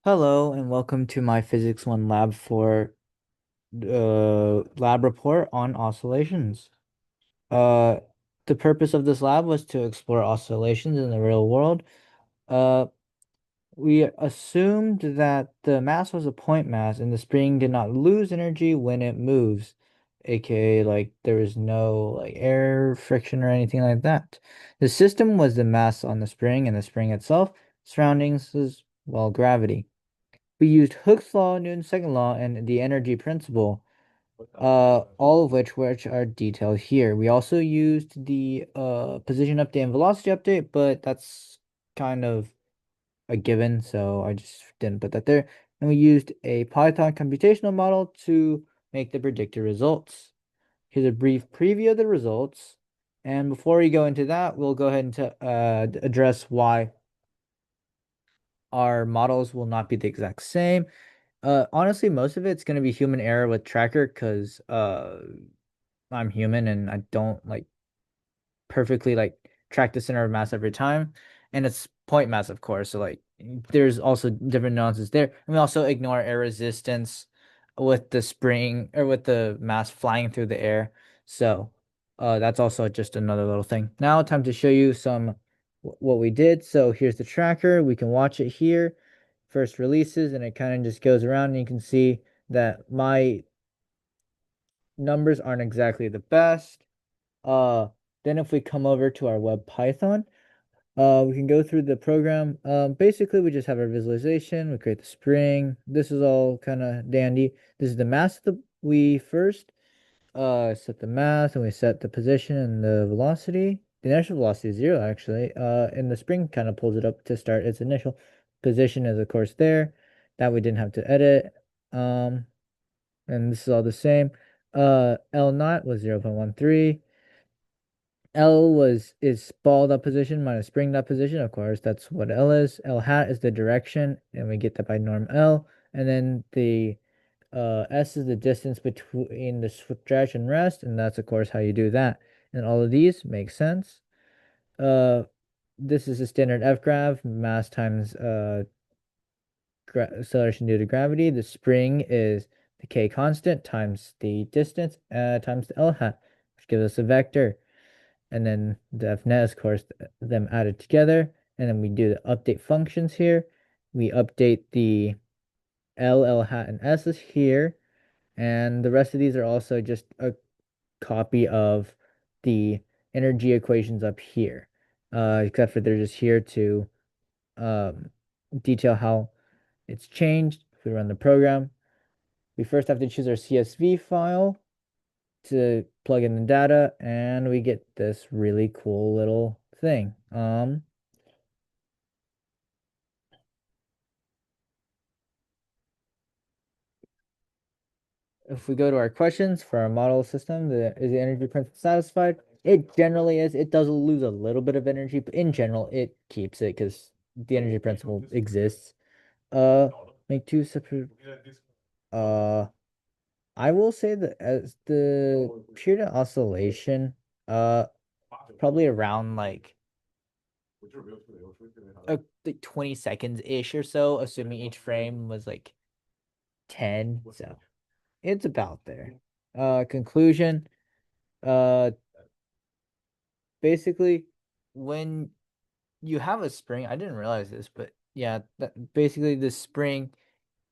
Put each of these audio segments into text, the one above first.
Hello and welcome to my Physics 1 lab for lab report on oscillations. Uh the purpose of this lab was to explore oscillations in the real world. Uh we assumed that the mass was a point mass and the spring did not lose energy when it moves, aka like there was no like air friction or anything like that. The system was the mass on the spring and the spring itself, surroundings is well gravity. We used Hooke's law, Newton's second law, and the energy principle, all of which are detailed here. We also used the position update and velocity update, but that's kind of a given, so I just didn't put that there. And we used a Python computational model to make the predicted results. Here's a brief preview of the results. And before we go into that, we'll go ahead and address why our models will not be the exact same. Honestly, most of it's gonna be human error with tracker because I'm human and I don't like perfectly like track the center of mass every time. And it's point mass, of course. So like there's also different nuances there. And we also ignore air resistance with the spring or with the mass flying through the air. So that's also just another little thing. Now time to show you some what we did. So here's the tracker. We can watch it here. First releases and it kind of just goes around and you can see that my numbers aren't exactly the best. Uh, then if we come over to our web Python, we can go through the program. Basically we just have our visualization, we create the spring. This is all kind of dandy. This is the mass that we first set the mass and we set the position and the velocity. The initial velocity is 0 actually. And the spring kind of pulls it up to start its initial position is of course there. That we didn't have to edit. Um, and this is all the same. L naught was 0.13. L is balled up position minus springed up position. Of course, that's what L is. L hat is the direction, and we get that by norm L. And then the S is the distance between the stretch and rest, and that's of course how you do that. And all of these make sense. Uh, this is a standard F grav, mass times acceleration due to gravity. The spring is the K constant times the distance times the L hat, which gives us a vector. And then the fnet is, of course, them added together. And then we do the update functions here. We update the L hat, and S's here. And the rest of these are also just a copy of the energy equations up here. Except for they're just here to um, detail how it's changed. If we run the program, we first have to choose our CSV file to plug in the data, and we get this really cool little thing. If we go to our questions for our model system, is the energy principle satisfied? It generally is. It does lose a little bit of energy, but in general, it keeps it because the energy principle exists. Uh, make two separate. Uh, I will say that as the period of oscillation, uh, probably around like 20 seconds ish or so, assuming each frame was like 10. So it's about there. Conclusion. Uh, basically, when you have a spring, I didn't realize this, but yeah, basically the spring,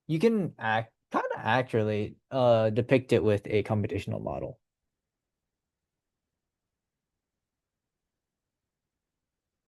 you can act kind of accurately depict it with a computational model.